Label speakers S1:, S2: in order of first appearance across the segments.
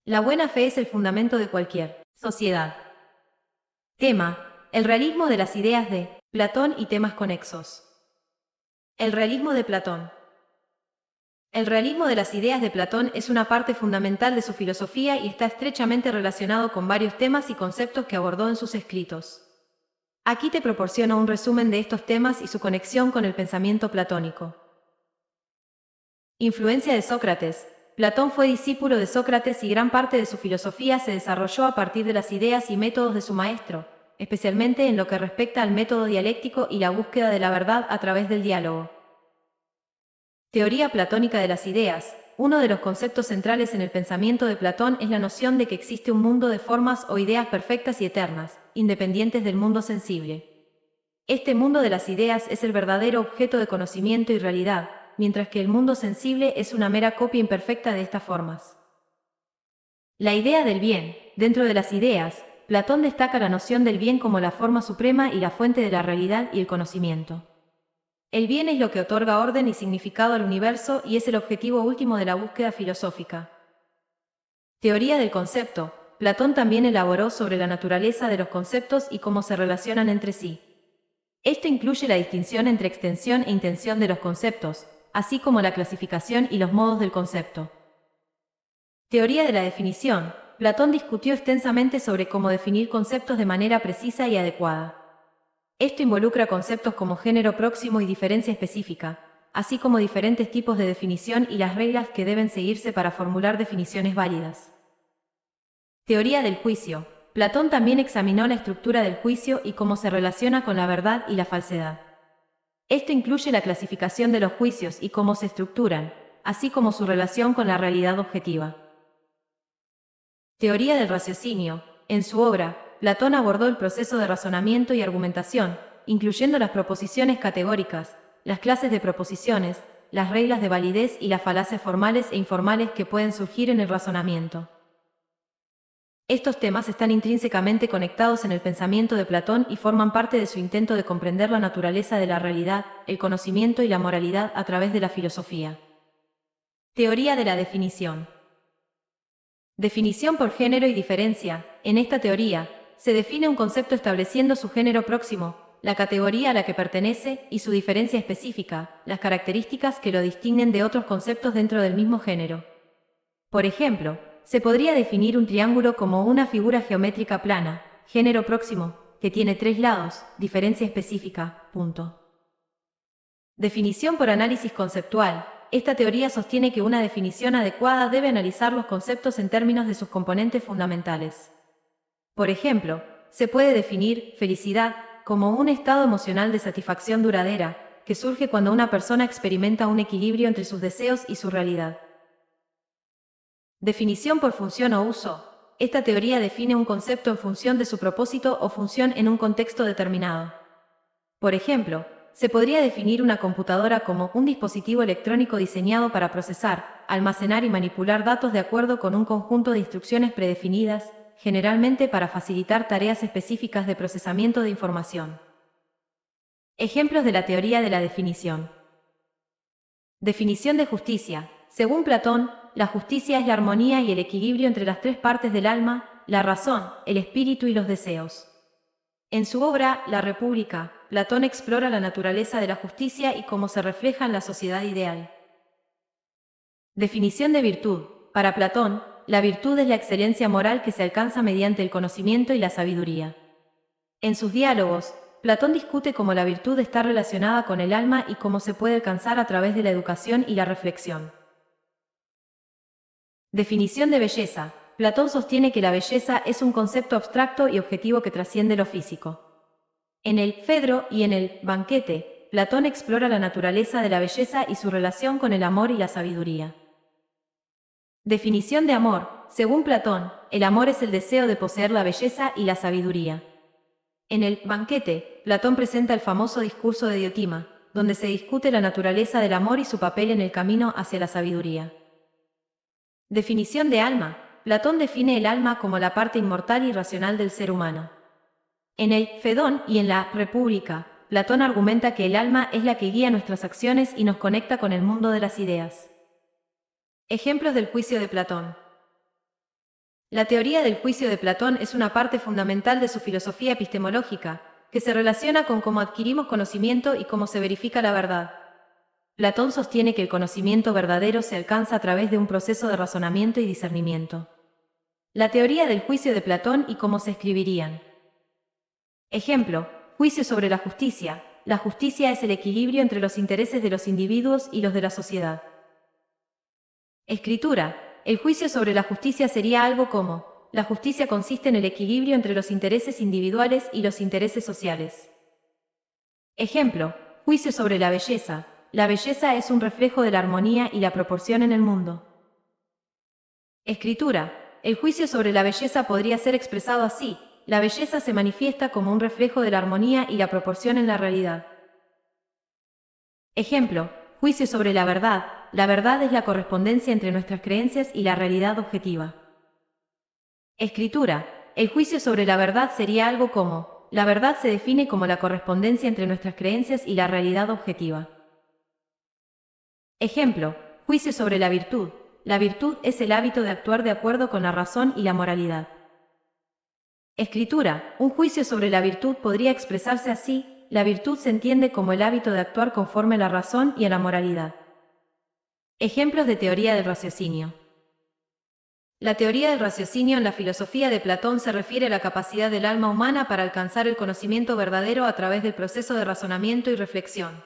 S1: La buena fe es el fundamento de cualquier sociedad. Tema: el realismo de las ideas de Platón y temas conexos. El realismo de Platón. El realismo de las ideas de Platón es una parte fundamental de su filosofía y está estrechamente relacionado con varios temas y conceptos que abordó en sus escritos. Aquí te proporciono un resumen de estos temas y su conexión con el pensamiento platónico. Influencia de Sócrates. Platón fue discípulo de Sócrates y gran parte de su filosofía se desarrolló a partir de las ideas y métodos de su maestro, especialmente en lo que respecta al método dialéctico y la búsqueda de la verdad a través del diálogo. Teoría platónica de las ideas. Uno de los conceptos centrales en el pensamiento de Platón es la noción de que existe un mundo de formas o ideas perfectas y eternas, independientes del mundo sensible. Este mundo de las ideas es el verdadero objeto de conocimiento y realidad, mientras que el mundo sensible es una mera copia imperfecta de estas formas. La idea del bien. Dentro de las ideas, Platón destaca la noción del bien como la forma suprema y la fuente de la realidad y el conocimiento. El bien es lo que otorga orden y significado al universo y es el objetivo último de la búsqueda filosófica. Teoría del concepto. Platón también elaboró sobre la naturaleza de los conceptos y cómo se relacionan entre sí. Esto incluye la distinción entre extensión e intención de los conceptos, así como la clasificación y los modos del concepto. Teoría de la definición. Platón discutió extensamente sobre cómo definir conceptos de manera precisa y adecuada. Esto involucra conceptos como género próximo y diferencia específica, así como diferentes tipos de definición y las reglas que deben seguirse para formular definiciones válidas. Teoría del juicio. Platón también examinó la estructura del juicio y cómo se relaciona con la verdad y la falsedad. Esto incluye la clasificación de los juicios y cómo se estructuran, así como su relación con la realidad objetiva. Teoría del raciocinio. En su obra, Platón abordó el proceso de razonamiento y argumentación, incluyendo las proposiciones categóricas, las clases de proposiciones, las reglas de validez y las falacias formales e informales que pueden surgir en el razonamiento. Estos temas están intrínsecamente conectados en el pensamiento de Platón y forman parte de su intento de comprender la naturaleza de la realidad, el conocimiento y la moralidad a través de la filosofía. Teoría de la definición. Definición por género y diferencia. En esta teoría, se define un concepto estableciendo su género próximo, la categoría a la que pertenece, y su diferencia específica, las características que lo distinguen de otros conceptos dentro del mismo género. Por ejemplo, se podría definir un triángulo como una figura geométrica plana, género próximo, que tiene tres lados, diferencia específica, punto. Definición por análisis conceptual. Esta teoría sostiene que una definición adecuada debe analizar los conceptos en términos de sus componentes fundamentales. Por ejemplo, se puede definir felicidad como un estado emocional de satisfacción duradera, que surge cuando una persona experimenta un equilibrio entre sus deseos y su realidad. Definición por función o uso. Esta teoría define un concepto en función de su propósito o función en un contexto determinado. Por ejemplo, se podría definir una computadora como un dispositivo electrónico diseñado para procesar, almacenar y manipular datos de acuerdo con un conjunto de instrucciones predefinidas, generalmente para facilitar tareas específicas de procesamiento de información. Ejemplos de la teoría de la definición. Definición de justicia. Según Platón, la justicia es la armonía y el equilibrio entre las tres partes del alma, la razón, el espíritu y los deseos. En su obra, La República, Platón explora la naturaleza de la justicia y cómo se refleja en la sociedad ideal. Definición de virtud. Para Platón, la virtud es la excelencia moral que se alcanza mediante el conocimiento y la sabiduría. En sus diálogos, Platón discute cómo la virtud está relacionada con el alma y cómo se puede alcanzar a través de la educación y la reflexión. Definición de belleza. Platón sostiene que la belleza es un concepto abstracto y objetivo que trasciende lo físico. En el Fedro y en el Banquete, Platón explora la naturaleza de la belleza y su relación con el amor y la sabiduría. Definición de amor. Según Platón, el amor es el deseo de poseer la belleza y la sabiduría. En el Banquete, Platón presenta el famoso discurso de Diotima, donde se discute la naturaleza del amor y su papel en el camino hacia la sabiduría. Definición de alma. Platón define el alma como la parte inmortal y racional del ser humano. En el Fedón y en la República, Platón argumenta que el alma es la que guía nuestras acciones y nos conecta con el mundo de las ideas. Ejemplos del juicio de Platón. La teoría del juicio de Platón es una parte fundamental de su filosofía epistemológica, que se relaciona con cómo adquirimos conocimiento y cómo se verifica la verdad. Platón sostiene que el conocimiento verdadero se alcanza a través de un proceso de razonamiento y discernimiento. La teoría del juicio de Platón y cómo se escribirían. Ejemplo, juicio sobre la justicia. La justicia es el equilibrio entre los intereses de los individuos y los de la sociedad. Escritura. El juicio sobre la justicia sería algo como: la justicia consiste en el equilibrio entre los intereses individuales y los intereses sociales. Ejemplo, juicio sobre la belleza. La belleza es un reflejo de la armonía y la proporción en el mundo. Escritura. El juicio sobre la belleza podría ser expresado así: la belleza se manifiesta como un reflejo de la armonía y la proporción en la realidad. Ejemplo, juicio sobre la verdad. La verdad es la correspondencia entre nuestras creencias y la realidad objetiva. Escritura. El juicio sobre la verdad sería algo como: la verdad se define como la correspondencia entre nuestras creencias y la realidad objetiva. Ejemplo, juicio sobre la virtud. La virtud es el hábito de actuar de acuerdo con la razón y la moralidad. Escritura. Un juicio sobre la virtud podría expresarse así: la virtud se entiende como el hábito de actuar conforme a la razón y a la moralidad. Ejemplos de teoría del raciocinio. La teoría del raciocinio en la filosofía de Platón se refiere a la capacidad del alma humana para alcanzar el conocimiento verdadero a través del proceso de razonamiento y reflexión.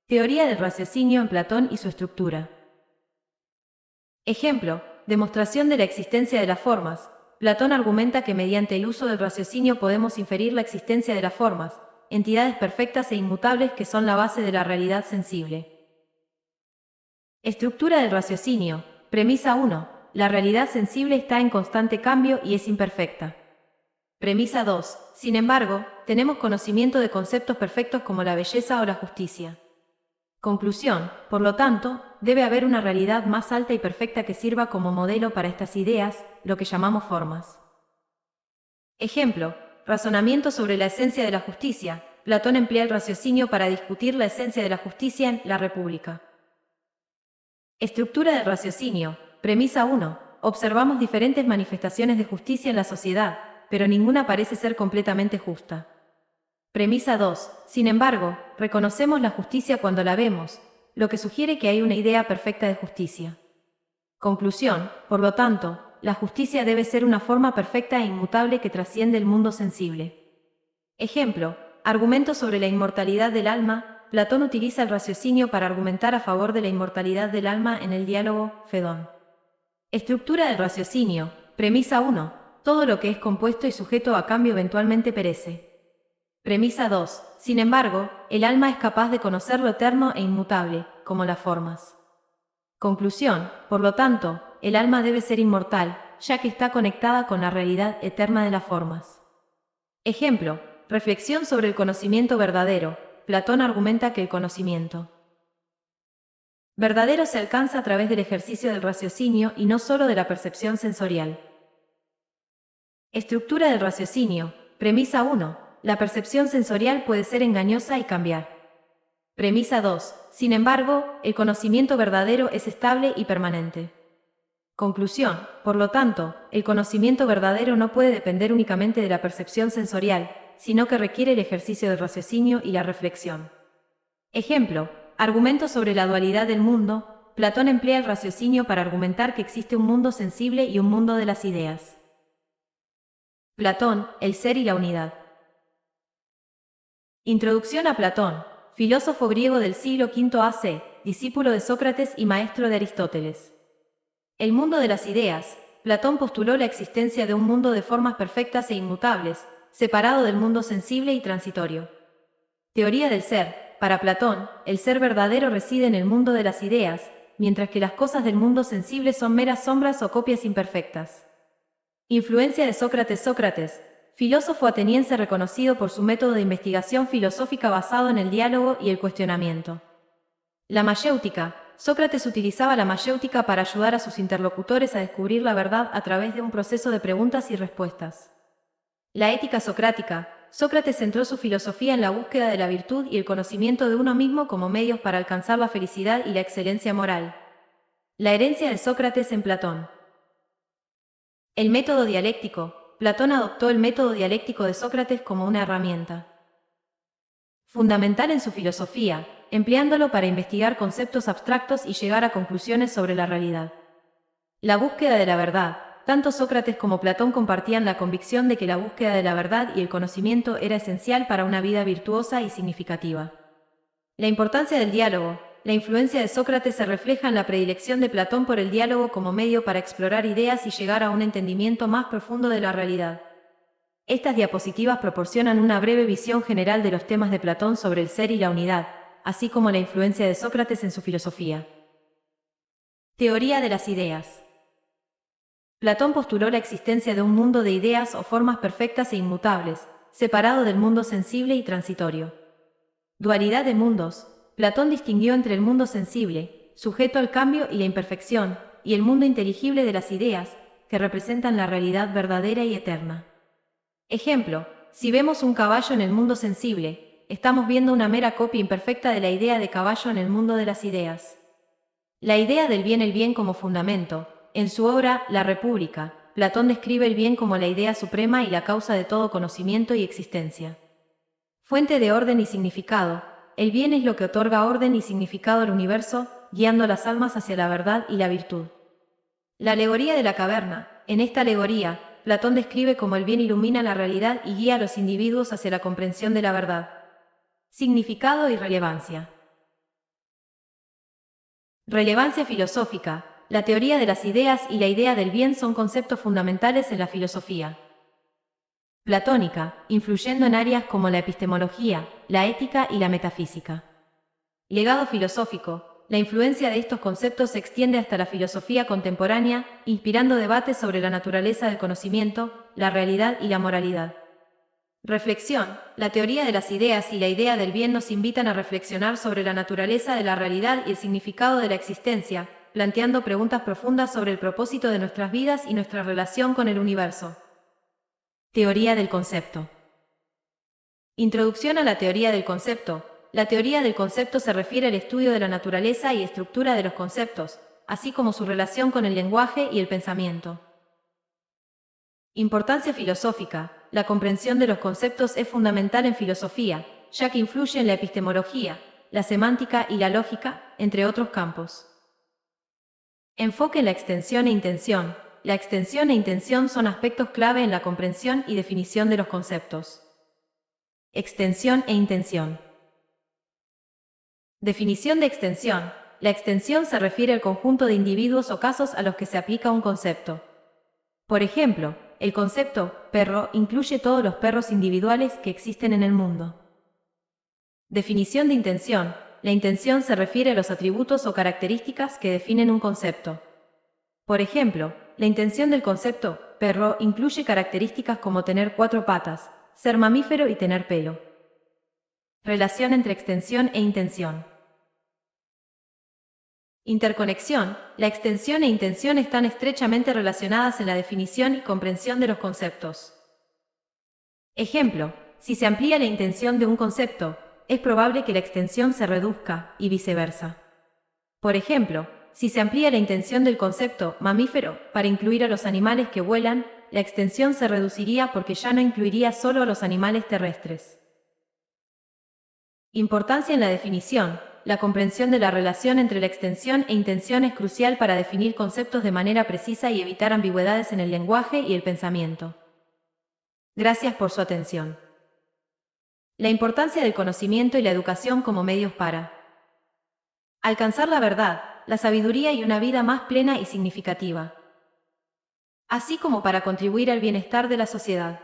S1: Teoría del raciocinio en Platón y su estructura. Ejemplo, demostración de la existencia de las formas. Platón argumenta que mediante el uso del raciocinio podemos inferir la existencia de las formas, entidades perfectas e inmutables que son la base de la realidad sensible. Estructura del raciocinio. Premisa 1. La realidad sensible está en constante cambio y es imperfecta. Premisa 2. Sin embargo, tenemos conocimiento de conceptos perfectos como la belleza o la justicia. Conclusión. Por lo tanto, debe haber una realidad más alta y perfecta que sirva como modelo para estas ideas, lo que llamamos formas. Ejemplo, razonamiento sobre la esencia de la justicia. Platón emplea el raciocinio para discutir la esencia de la justicia en La República. Estructura del raciocinio. Premisa 1. Observamos diferentes manifestaciones de justicia en la sociedad, pero ninguna parece ser completamente justa. Premisa 2. Sin embargo, reconocemos la justicia cuando la vemos, lo que sugiere que hay una idea perfecta de justicia. Conclusión. Por lo tanto, la justicia debe ser una forma perfecta e inmutable que trasciende el mundo sensible. Ejemplo, argumento sobre la inmortalidad del alma. Platón utiliza el raciocinio para argumentar a favor de la inmortalidad del alma en el diálogo Fedón. Estructura del raciocinio. Premisa 1. Todo lo que es compuesto y sujeto a cambio eventualmente perece. Premisa 2. Sin embargo, el alma es capaz de conocer lo eterno e inmutable, como las formas. Conclusión. Por lo tanto, el alma debe ser inmortal, ya que está conectada con la realidad eterna de las formas. Ejemplo, reflexión sobre el conocimiento verdadero. Platón argumenta que el conocimiento verdadero se alcanza a través del ejercicio del raciocinio y no solo de la percepción sensorial. Estructura del raciocinio. Premisa 1. La percepción sensorial puede ser engañosa y cambiar. Premisa 2. Sin embargo, el conocimiento verdadero es estable y permanente. Conclusión. Por lo tanto, el conocimiento verdadero no puede depender únicamente de la percepción sensorial, sino que requiere el ejercicio del raciocinio y la reflexión. Ejemplo, argumento sobre la dualidad del mundo. Platón emplea el raciocinio para argumentar que existe un mundo sensible y un mundo de las ideas. Platón, el ser y la unidad. Introducción a Platón, filósofo griego del siglo V a.C., discípulo de Sócrates y maestro de Aristóteles. El mundo de las ideas. Platón postuló la existencia de un mundo de formas perfectas e inmutables, separado del mundo sensible y transitorio. Teoría del ser. Para Platón, el ser verdadero reside en el mundo de las ideas, mientras que las cosas del mundo sensible son meras sombras o copias imperfectas. Influencia de Sócrates. Sócrates, filósofo ateniense reconocido por su método de investigación filosófica basado en el diálogo y el cuestionamiento. La mayéutica. Sócrates utilizaba la mayéutica para ayudar a sus interlocutores a descubrir la verdad a través de un proceso de preguntas y respuestas. La ética socrática. Sócrates centró su filosofía en la búsqueda de la virtud y el conocimiento de uno mismo como medios para alcanzar la felicidad y la excelencia moral. La herencia de Sócrates en Platón. El método dialéctico. Platón adoptó el método dialéctico de Sócrates como una herramienta fundamental en su filosofía, empleándolo para investigar conceptos abstractos y llegar a conclusiones sobre la realidad. La búsqueda de la verdad. Tanto Sócrates como Platón compartían la convicción de que la búsqueda de la verdad y el conocimiento era esencial para una vida virtuosa y significativa. La importancia del diálogo. La influencia de Sócrates se refleja en la predilección de Platón por el diálogo como medio para explorar ideas y llegar a un entendimiento más profundo de la realidad. Estas diapositivas proporcionan una breve visión general de los temas de Platón sobre el ser y la unidad, así como la influencia de Sócrates en su filosofía. Teoría de las ideas. Platón postuló la existencia de un mundo de ideas o formas perfectas e inmutables, separado del mundo sensible y transitorio. Dualidad de mundos. Platón distinguió entre el mundo sensible, sujeto al cambio y la imperfección, y el mundo inteligible de las ideas, que representan la realidad verdadera y eterna. Ejemplo, si vemos un caballo en el mundo sensible, estamos viendo una mera copia imperfecta de la idea de caballo en el mundo de las ideas. La idea del bien, el bien como fundamento. En su obra, La República, Platón describe el bien como la idea suprema y la causa de todo conocimiento y existencia. Fuente de orden y significado. El bien es lo que otorga orden y significado al universo, guiando las almas hacia la verdad y la virtud. La alegoría de la caverna. En esta alegoría, Platón describe cómo el bien ilumina la realidad y guía a los individuos hacia la comprensión de la verdad. Significado y relevancia. Relevancia filosófica. La teoría de las ideas y la idea del bien son conceptos fundamentales en la filosofía platónica, influyendo en áreas como la epistemología, la ética y la metafísica. Legado filosófico. La influencia de estos conceptos se extiende hasta la filosofía contemporánea, inspirando debates sobre la naturaleza del conocimiento, la realidad y la moralidad. Reflexión. La teoría de las ideas y la idea del bien nos invitan a reflexionar sobre la naturaleza de la realidad y el significado de la existencia, planteando preguntas profundas sobre el propósito de nuestras vidas y nuestra relación con el universo. Teoría del concepto. Introducción a la teoría del concepto. La teoría del concepto se refiere al estudio de la naturaleza y estructura de los conceptos, así como su relación con el lenguaje y el pensamiento. Importancia filosófica. La comprensión de los conceptos es fundamental en filosofía, ya que influye en la epistemología, la semántica y la lógica, entre otros campos. Enfoque en la extensión e intención. La extensión e intención son aspectos clave en la comprensión y definición de los conceptos. Extensión e intención. Definición de extensión. La extensión se refiere al conjunto de individuos o casos a los que se aplica un concepto. Por ejemplo, el concepto perro incluye todos los perros individuales que existen en el mundo. Definición de intención. La intención se refiere a los atributos o características que definen un concepto. Por ejemplo, la intención del concepto perro incluye características como tener 4 patas, ser mamífero y tener pelo. Relación entre extensión e intención. Interconexión. La extensión e intención están estrechamente relacionadas en la definición y comprensión de los conceptos. Ejemplo, si se amplía la intención de un concepto, es probable que la extensión se reduzca, y viceversa. Por ejemplo, si se amplía la intención del concepto mamífero para incluir a los animales que vuelan, la extensión se reduciría porque ya no incluiría solo a los animales terrestres. Importancia en la definición. La comprensión de la relación entre la extensión e intención es crucial para definir conceptos de manera precisa y evitar ambigüedades en el lenguaje y el pensamiento. Gracias por su atención. La importancia del conocimiento y la educación como medios para alcanzar la verdad, la sabiduría y una vida más plena y significativa, así como para contribuir al bienestar de la sociedad.